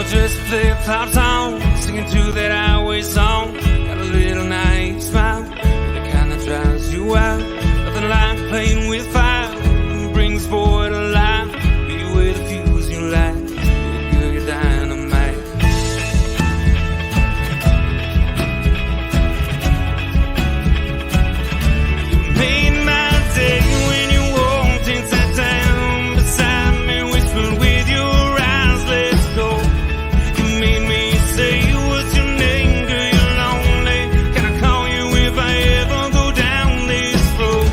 just flip-flops on, singing to that highway song. Got a little naive smile, the kind that drives you out. Nothing like playing with fire, brings boy to life. Be with a fuse you light, girl, you're dynamite. You made my day when you walked into town beside me, whispered with your eyes, let's go. You made me say what's your name, girl, you're lonely. Can I call you if I ever go down this road?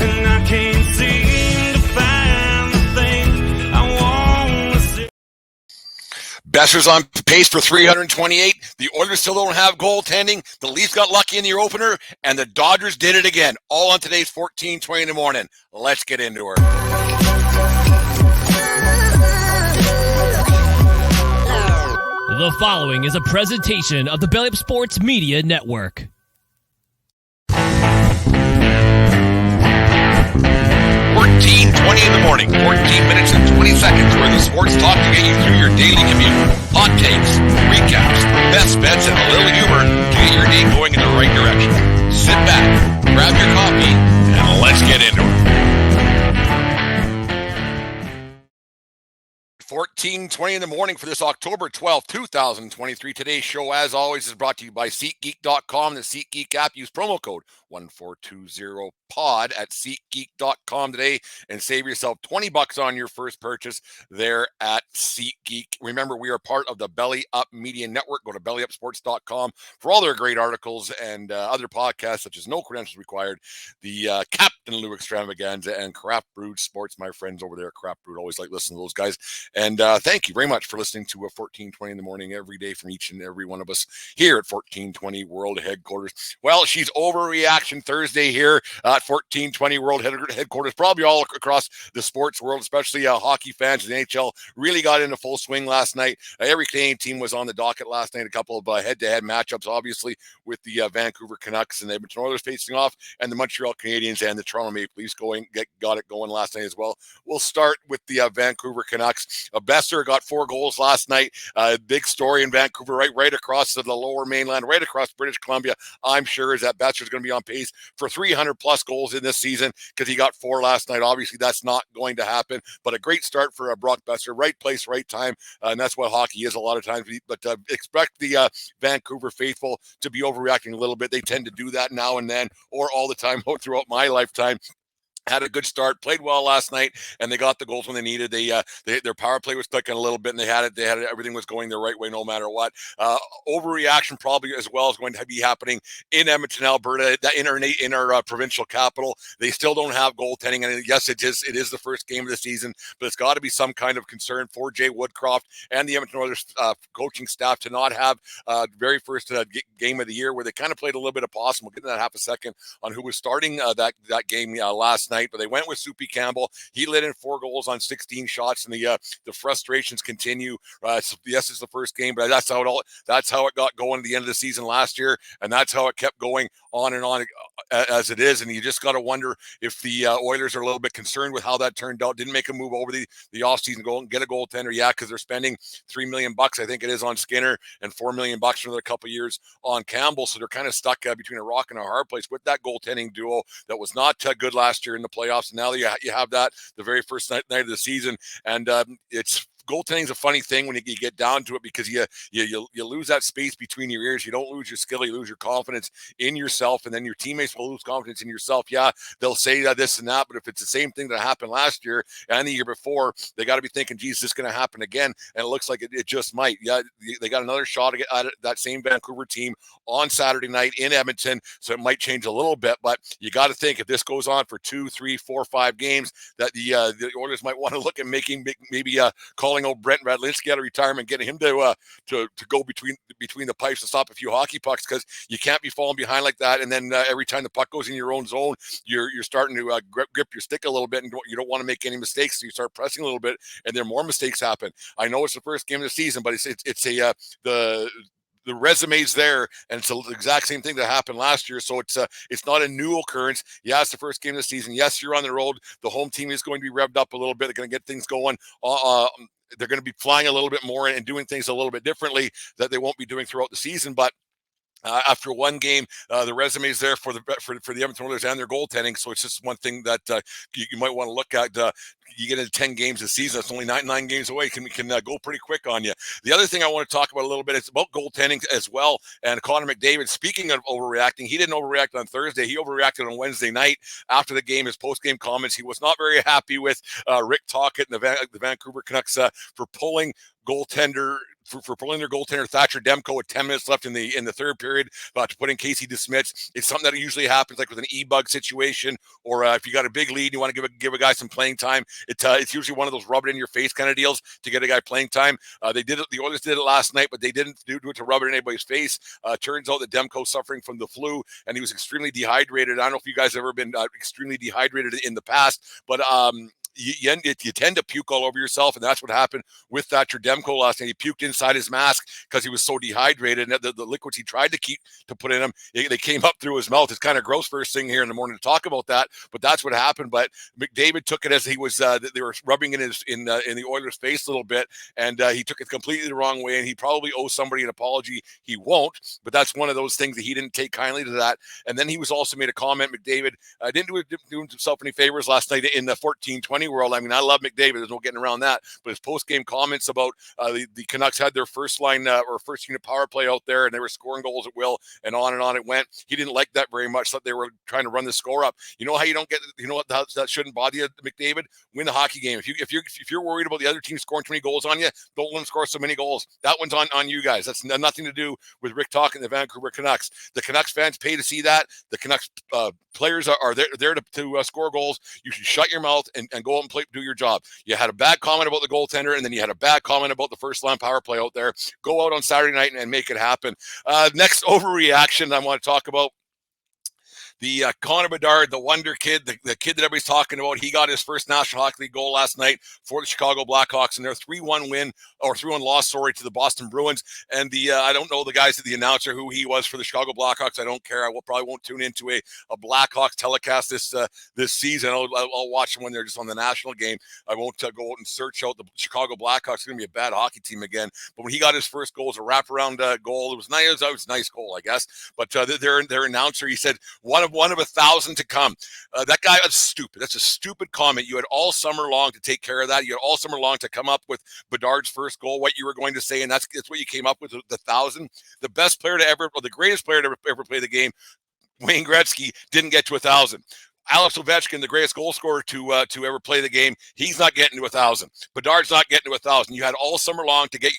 And I can't seem to find the thing I want to say. Boesser's on pace for 328. The Oilers still don't have goaltending. The Leafs got lucky in the opener, and the Dodgers did it again. All on today's 14:20 in the morning. Let's get into her. The following is a presentation of the Belly Up Sports Media Network. 14:20 in the morning. 14 minutes and 20 seconds where the sports talk to get you through your daily commute. Hot takes, recaps, best bets, and a little humor to get your day going in the right direction. Sit back, grab your coffee, and let's get into it. 14:20 in the morning for this October 12th, 2023. Today's show, as always, is brought to you by SeatGeek.com. The SeatGeek app. Use promo code 1420POD at SeatGeek.com today and save yourself $20 on your first purchase there at SeatGeek. Remember, we are part of the Belly Up Media Network. Go to BellyUpSports.com for all their great articles and other podcasts, such as No Credentials Required, the Captain Lou Extravaganza, and Craft Brewed Sports. My friends over there at Craft Brewed always like listening to those guys. And thank you very much for listening to 14:20 in the morning every day from each and every one of us here at 14:20 World Headquarters. Well, she's Overreaction Thursday here at 14:20 World Headquarters, probably all across the sports world, especially hockey fans. The NHL really got into full swing last night. Every Canadian team was on the docket last night. A couple of head-to-head matchups, obviously, with the Vancouver Canucks and the Edmonton Oilers facing off, and the Montreal Canadiens and the Toronto Maple Leafs got it going last night as well. We'll start with the Vancouver Canucks. Boesser got 4 goals last night. Big story in Vancouver, right across the lower mainland, right across British Columbia. I'm sure is that Boesser's going to be on pace for 300-plus goals in this season because he got 4 last night. Obviously, that's not going to happen, but a great start for Brock Boesser. Right place, right time, and that's what hockey is a lot of times. But expect the Vancouver faithful to be overreacting a little bit. They tend to do that now and then, or all the time throughout my lifetime. Had a good start, played well last night, and they got the goals when they needed. Their power play was clicking a little bit, and they had it. Everything was going the right way, no matter what. Overreaction probably as well is going to be happening in Edmonton, Alberta, in our provincial capital. They still don't have goaltending, and yes, it is the first game of the season, but it's got to be some kind of concern for Jay Woodcroft and the Edmonton Oilers coaching staff to not have very first game of the year where they kind of played a little bit of possum. We'll get in that half a second on who was starting that game last night. But they went with Soupy Campbell. He let in 4 goals on 16 shots, and the frustrations continue. Yes, it's the first game, but that's how it got going at the end of the season last year, and that's how it kept going on and on as it is. And you just got to wonder if the Oilers are a little bit concerned with how that turned out. Didn't make a move over the offseason, go and get a goaltender. Yeah, because they're spending $3 million, I think it is, on Skinner, and $4 million for another couple of years on Campbell. So they're kind of stuck between a rock and a hard place with that goaltending duo that was not good last year in the playoffs. And now you have that the very first night of the season, and it's goaltending is a funny thing when you get down to it because you lose that space between your ears. You don't lose your skill, you lose your confidence in yourself, and then your teammates will lose confidence in yourself. Yeah, they'll say this and that, but if it's the same thing that happened last year and the year before, they got to be thinking, geez, this is going to happen again, and it looks like it just might. Yeah, they got another shot at that same Vancouver team on Saturday night in Edmonton, so it might change a little bit, but you got to think if this goes on for 2, 3, 4, 5 games, that the Oilers might want to look at maybe calling old Brent Radlinski out of retirement, getting him to go between the pipes and stop a few hockey pucks, because you can't be falling behind like that. And then every time the puck goes in your own zone, you're starting to grip your stick a little bit, and you don't want to make any mistakes. So you start pressing a little bit, and then more mistakes happen. I know it's the first game of the season, but the resume's there, and it's the exact same thing that happened last year. So it's not a new occurrence. Yeah, it's the first game of the season. Yes, you're on the road. The home team is going to be revved up a little bit. They're going to get things going they're going to be flying a little bit more and doing things a little bit differently that they won't be doing throughout the season. But after one game, the resume is there for the Edmonton Oilers and their goaltending. So it's just one thing that you might want to look at. You get into 10 games this season. It's only nine games away. Can go pretty quick on you. The other thing I want to talk about a little bit is about goaltending as well. And Connor McDavid, speaking of overreacting, he didn't overreact on Thursday. He overreacted on Wednesday night after the game. His post-game comments, he was not very happy with Rick Tocchet and the Vancouver Canucks for pulling goaltender for pulling their goaltender Thatcher Demko with 10 minutes left in the third period to put in Casey DeSmith. It's something that usually happens like with an e-bug situation, or if you got a big lead and you want to give a guy some playing time. It's usually one of those rub it in your face kind of deals to get a guy playing time. They did it. The Oilers did it last night, but they didn't do it to rub it in anybody's face. Turns out that Demko's suffering from the flu, and he was extremely dehydrated. I don't know if you guys have ever been extremely dehydrated in the past, but you tend to puke all over yourself, and that's what happened with Thatcher Demko last night. He puked inside his mask because he was so dehydrated, and the liquids he tried to put in him, they came up through his mouth. It's kind of gross first thing here in the morning to talk about that, but that's what happened. But McDavid took it as he was they were rubbing in the Oilers' face a little bit, and he took it completely the wrong way, and he probably owes somebody an apology. He won't, but that's one of those things that he didn't take kindly to that. And then he was also made a comment. McDavid didn't do himself any favors last night in the 14-20 world. I mean, I love McDavid. There's no getting around that. But his post-game comments about the Canucks had their first line or first unit power play out there, and they were scoring goals at will, and on it went. He didn't like that very much. Thought they were trying to run the score up. You know how you don't get? You know what? That shouldn't bother you, McDavid. Win the hockey game. If you're worried about the other team scoring too many goals on you, don't let them score so many goals. That one's on you guys. That's nothing to do with Rick Tocchet and the Vancouver Canucks. The Canucks fans pay to see that. The Canucks players are there to score goals. You should shut your mouth and go out and do your job. You had a bad comment about the goaltender, and then you had a bad comment about the first line power play out there. Go out on Saturday night and make it happen. Next overreaction I want to talk about. The Connor Bedard, the wonder kid, the kid that everybody's talking about, he got his first National Hockey League goal last night for the Chicago Blackhawks in their 3-1 win, or 3-1 loss, to the Boston Bruins. And I don't know the guys, the announcer, who he was for the Chicago Blackhawks. I don't care. I probably won't tune into a Blackhawks telecast this season. I'll watch them when they're just on the national game. I won't go out and search out the Chicago Blackhawks. It's going to be a bad hockey team again. But when he got his first goal, it was a wraparound goal. It was nice. It was a nice goal, I guess. But their announcer, he said, one of 1,000 to come. That guy is stupid. That's a stupid comment. You had all summer long to take care of that. You had all summer long to come up with Bedard's first goal, what you were going to say, and that's what you came up with, the 1,000. The best player to ever, or the greatest player to ever play the game, Wayne Gretzky, didn't get to 1,000. Alex Ovechkin, the greatest goal scorer to ever play the game, he's not getting to 1,000. Bedard's not getting to 1,000. You had all summer long to get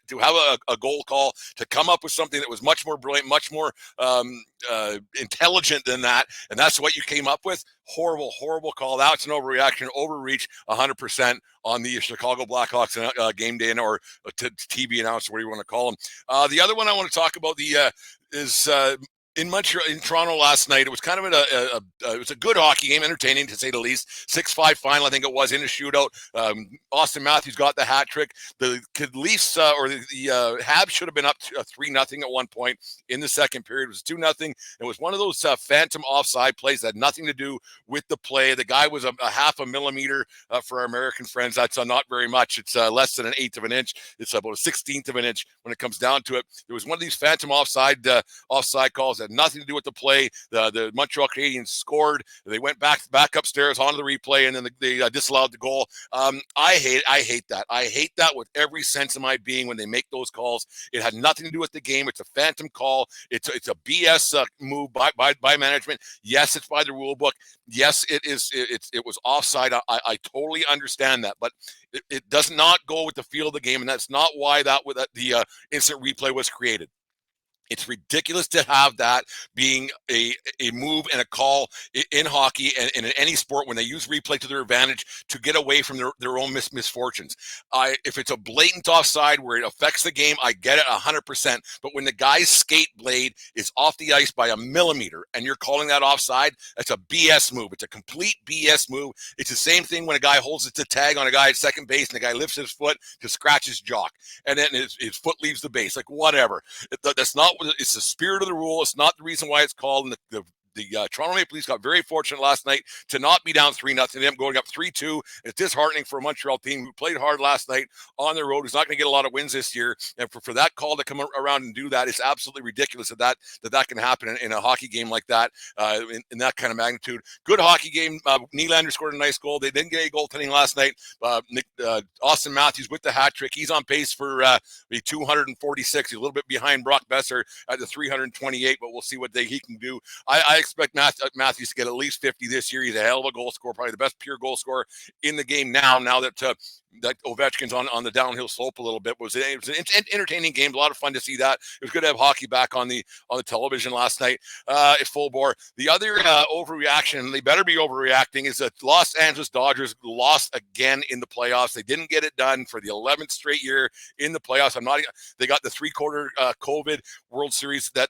to have a goal call, to come up with something that was much more brilliant, much more intelligent than that, and that's what you came up with. Horrible call. That's an overreaction, overreach 100% on the Chicago Blackhawks game day, or TV announcer, whatever you want to call them. The other one I want to talk about is in Montreal, in Toronto last night. It was kind of it was a good hockey game, entertaining to say the least. 6-5 final, I think it was, in a shootout. Austin Matthews got the hat trick. The Leafs or the Habs should have been up 3-0 at one point in the second period. It was 2-0. It was one of those phantom offside plays that had nothing to do with the play. The guy was a half a millimeter for our American friends. That's not very much. It's less than an eighth of an inch. It's about a 16th of an inch when it comes down to it. There was one of these phantom offside calls. Had nothing to do with the play. The Montreal Canadiens scored. They went back upstairs onto the replay, and then they disallowed the goal. I hate that. I hate that with every sense of my being when they make those calls. It had nothing to do with the game. It's a phantom call. It's a BS move by management. Yes, it's by the rule book. Yes, it is. It was offside. I totally understand that, but it does not go with the feel of the game, and that's not why the instant replay was created. It's ridiculous to have that being a move and a call in hockey and in any sport when they use replay to their advantage to get away from their own misfortunes. If it's a blatant offside where it affects the game, I get it 100%. But when the guy's skate blade is off the ice by a millimeter and you're calling that offside, that's a BS move. It's a complete BS move. It's the same thing when a guy holds it to tag on a guy at second base and the guy lifts his foot to scratch his jock and then his foot leaves the base. Like, whatever. That's not. It's the spirit of the rule. It's not the reason why it's called. And the Toronto Maple Leafs got very fortunate last night to not be down 3-0. They ended up going up 3-2. It's disheartening for a Montreal team who played hard last night on the road, who's not going to get a lot of wins this year. And for that call to come around and do that is absolutely ridiculous that can happen in a hockey game like that, in that kind of magnitude. Good hockey game. Nylander scored a nice goal. They didn't get any goaltending last night. Austin Matthews with the hat trick. He's on pace for the 246. He's a little bit behind Brock Boesser at the 328, but we'll see what he can do. I expect Matthews to get at least 50 this year. He's a hell of a goal scorer, probably the best pure goal scorer in the game now that Ovechkin's on the downhill slope a little bit. It was an entertaining game, a lot of fun to see that. It was good to have hockey back on the television last night at full bore. The other overreaction, they better be overreacting, is that Los Angeles Dodgers lost again in the playoffs. They didn't get it done for the 11th straight year in the playoffs. They got the three-quarter COVID World Series that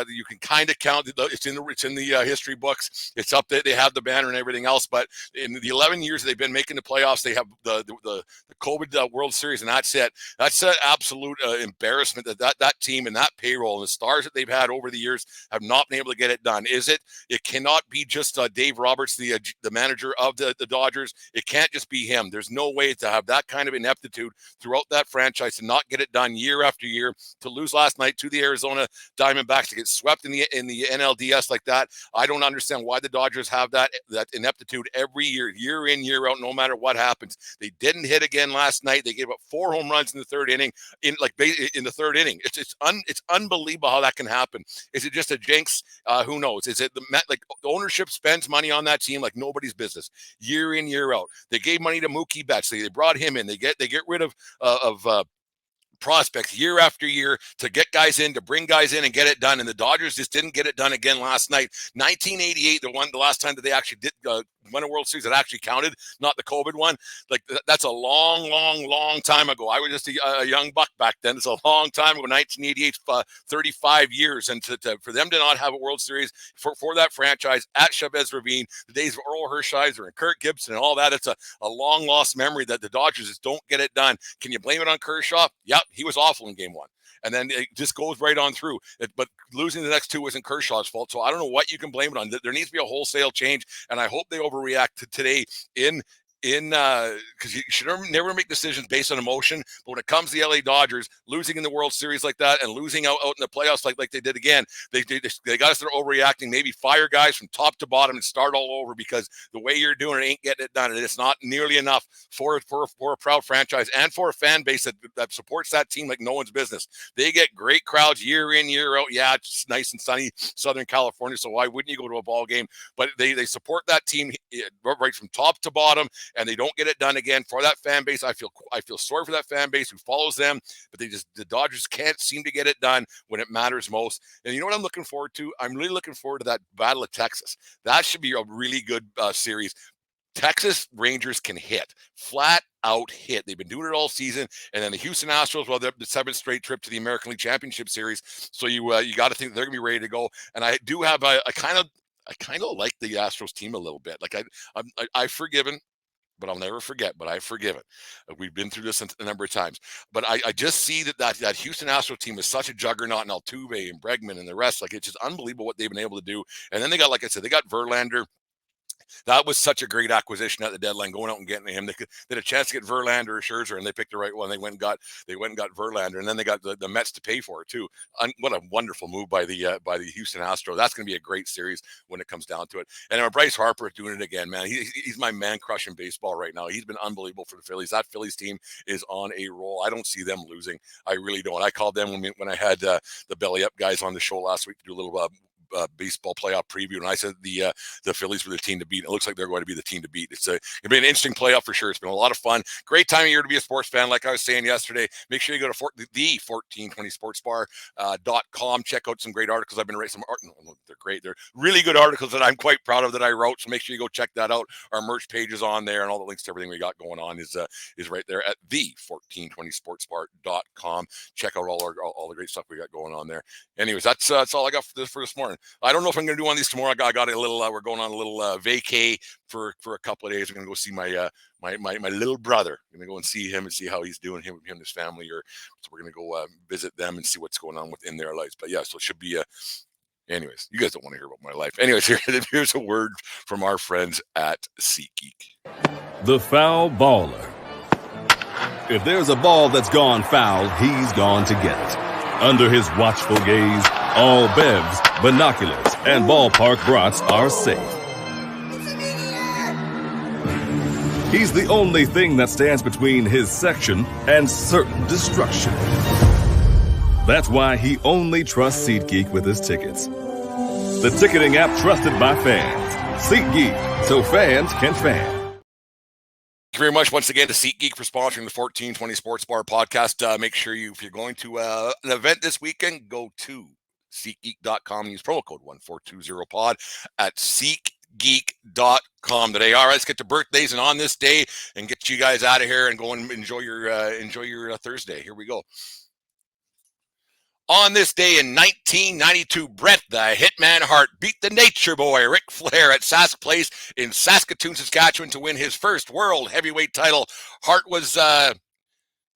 you can kind of count. It's in the history books. It's up there. They have the banner and everything else. But in the 11 years they've been making the playoffs, they have the COVID World Series, and that's it. That's an absolute embarrassment that team and that payroll and the stars that they've had over the years have not been able to get it done. Is it? It cannot be just Dave Roberts, the manager of the Dodgers. It can't just be him. There's no way to have that kind of ineptitude throughout that franchise to not get it done year after year, to lose last night to the Arizona Diamondbacks, to get swept in the NLDS like that. I don't understand why the Dodgers have that ineptitude every year in, year out, no matter what happens. They didn't hit again last night. They gave up 4 home runs in the third inning. In the third inning, it's unbelievable how that can happen. Is it just a jinx? Who knows? Is it the ownership spends money on that team like nobody's business, year in, year out? They gave money to Mookie Betts. They brought him in. They get rid of prospects year after year to get guys in, to bring guys in and get it done. And the Dodgers just didn't get it done again last night. 1988, the last time that they actually did win a World Series that actually counted, not the COVID one. Like that's a long time ago. I was just a young buck back then. It's a long time ago. 1988, 35 years, and for them to not have a World Series for that franchise at Chavez Ravine, the days of Earl Hershiser and Kirk Gibson and all that, it's a long lost memory that the Dodgers just don't get it done. Can you blame it on Kershaw? Yep, he was awful in Game 1. And then it just goes right on through. But losing the next 2 wasn't Kershaw's fault. So I don't know what you can blame it on. There needs to be a wholesale change, and I hope they overreact to today because you should never make decisions based on emotion. But when it comes to the LA Dodgers losing in the World Series like that and losing out in the playoffs like they did again, they got to start overreacting. Maybe fire guys from top to bottom and start all over, because the way you're doing it ain't getting it done, and it's not nearly enough for a proud franchise and for a fan base that supports that team like no one's business. They get great crowds year in, year out. Yeah, it's nice and sunny Southern California, so why wouldn't you go to a ball game? But they support that team right from top to bottom, and they don't get it done again. For that fan base, I feel sorry for that fan base who follows them, but the Dodgers can't seem to get it done when it matters most. And you know what I'm looking forward to? I'm really looking forward to that Battle of Texas. That should be a really good series. Texas Rangers can hit, flat out hit. They've been doing it all season. And then the Houston Astros, well, they're the 7th straight trip to the American League Championship Series. So you got to think they're gonna be ready to go. And I do have I kind of like the Astros team a little bit. Like I've forgiven, but I'll never forget. But I've forgiven. We've been through this a number of times. But I just see that Houston Astros team is such a juggernaut, and Altuve and Bregman and the rest. Like, it's just unbelievable what they've been able to do. And then they got, like I said, they got Verlander. That was such a great acquisition at the deadline, going out and getting him. They had a chance to get Verlander or Scherzer, and they picked the right one. They went and got Verlander, and then they got the Mets to pay for it too. What a wonderful move by the Houston Astros. That's going to be a great series when it comes down to it. And Bryce Harper is doing it again, man. He's my man crush in baseball right now. He's been unbelievable for the Phillies. That Phillies team is on a roll. I don't see them losing. I really don't. I called them when I had the Belly Up guys on the show last week to do a little baseball playoff preview, and I said the Phillies were the team to beat. It looks like they're going to be the team to beat. It'll be an interesting playoff for sure. It's been a lot of fun. Great time of year to be a sports fan. Like I was saying yesterday, make sure you go to the 1420sportsbar.com. Check out some great articles. I've been writing some art. They're great. They're really good articles that I'm quite proud of that I wrote. So make sure you go check that out. Our merch page is on there, and all the links to everything we got going on is right there at the 1420sportsbar.com. Check out all the great stuff we got going on there. Anyways, that's all I got for this morning. I don't know if I'm going to do one of these tomorrow. I got a little. We're going on a little vacay for a couple of days. I'm going to go see my little brother. I'm going to go and see him and see how he's doing. Him and his family, so we're going to go visit them and see what's going on within their lives. But yeah, so it should be Anyways, you guys don't want to hear about my life. Anyways, here's a word from our friends at SeatGeek. The foul baller. If there's a ball that's gone foul, he's gone to get it. Under his watchful gaze, all bevs, binoculars, and ballpark brats are safe. He's the only thing that stands between his section and certain destruction. That's why he only trusts SeatGeek with his tickets. The ticketing app trusted by fans. SeatGeek, so fans can fan. Thank you very much once again to SeatGeek for sponsoring the 1420 Sports Bar podcast. Make sure if you're going to an event this weekend, go to SeatGeek.com and use promo code 1420pod at SeatGeek.com today. All right, let's get to birthdays and on this day and get you guys out of here and go and enjoy your Thursday. Here we go. On this day in 1992, Bret, the Hitman Hart, beat the Nature Boy, Ric Flair, at Sask Place in Saskatoon, Saskatchewan, to win his first world heavyweight title. Hart was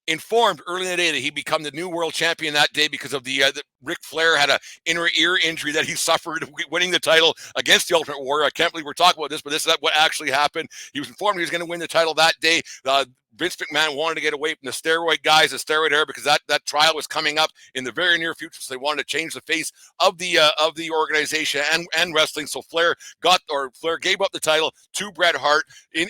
informed early in the day that he'd become the new world champion that day because of the Ric Flair had an inner ear injury that he suffered winning the title against the Ultimate Warrior. I can't believe we're talking about this, but this is what actually happened. He was informed he was going to win the title that day. Vince McMahon wanted to get away from the steroid guys, the steroid era, because that trial was coming up in the very near future. So they wanted to change the face of the organization and wrestling. So Flair gave up the title to Bret Hart in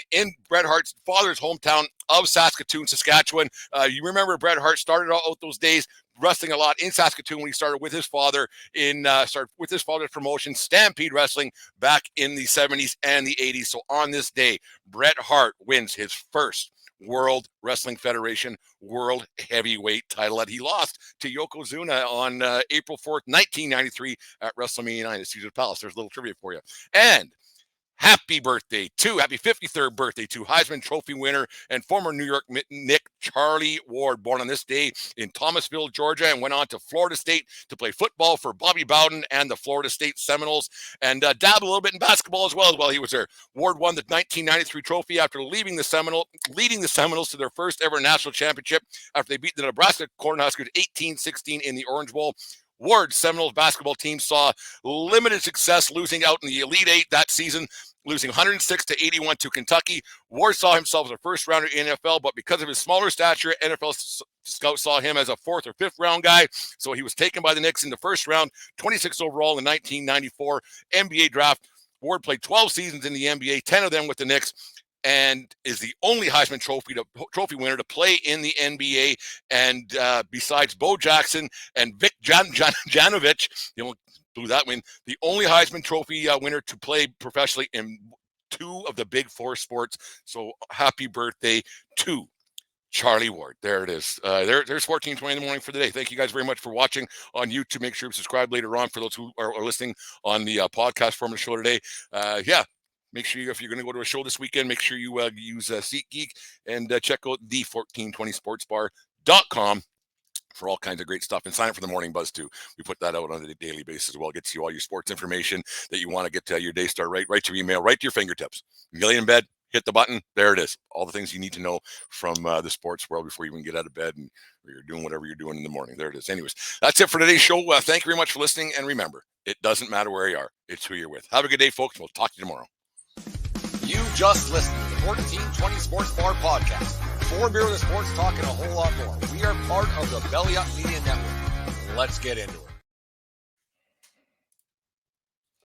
Bret Hart's father's hometown of Saskatoon, Saskatchewan. You remember Bret Hart started out those days wrestling a lot in Saskatoon when he started with his father with his father's promotion, Stampede Wrestling, back in the 70s and the 80s. So on this day, Bret Hart wins his first World Wrestling Federation World Heavyweight title that he lost to Yokozuna on April 4th, 1993 at WrestleMania 9 at Caesars Palace. There's a little trivia for you. And happy 53rd birthday to Heisman Trophy winner and former New York Knick Charlie Ward, born on this day in Thomasville, Georgia, and went on to Florida State to play football for Bobby Bowden and the Florida State Seminoles, and dabbled a little bit in basketball as well while he was there. Ward won the 1993 trophy after leading the Seminoles to their first ever national championship after they beat the Nebraska Cornhuskers 18-16 in the Orange Bowl. Ward's Seminoles basketball team saw limited success, losing out in the Elite Eight that season, losing 106-81 to Kentucky. Ward saw himself as a first rounder in NFL, but because of his smaller stature, NFL scouts saw him as a fourth or fifth round guy. So he was taken by the Knicks in the first round, 26 overall in the 1994 NBA draft. Ward played 12 seasons in the NBA, 10 of them with the Knicks, and is the only Heisman Trophy winner to play in the NBA. And besides Bo Jackson and Vic Janovich, blew that win, the only Heisman Trophy winner to play professionally in two of the big four sports. So happy birthday to Charlie Ward. There it is. There's 14:20 in the morning for the day. Thank you guys very much for watching on YouTube. Make sure you subscribe later on for those who are listening on the podcast form of the show today. Make sure if you're going to go to a show this weekend, make sure you use SeatGeek and check out the 1420sportsbar.com for all kinds of great stuff, and sign up for the Morning Buzz too. We put that out on a daily basis as well. It gets you all your sports information that you want to get your day started right to your email, right to your fingertips. You lay in bed, hit the button, there it is. All the things you need to know from the sports world before you even get out of bed and or you're doing whatever you're doing in the morning. There it is. Anyways, that's it for today's show. Thank you very much for listening, and remember, it doesn't matter where you are. It's who you're with. Have a good day, folks. We'll talk to you tomorrow. You just listened to the 1420 Sports Bar Podcast. For beer with sports talk and a whole lot more. We are part of the Belly Up Media Network. Let's get into it.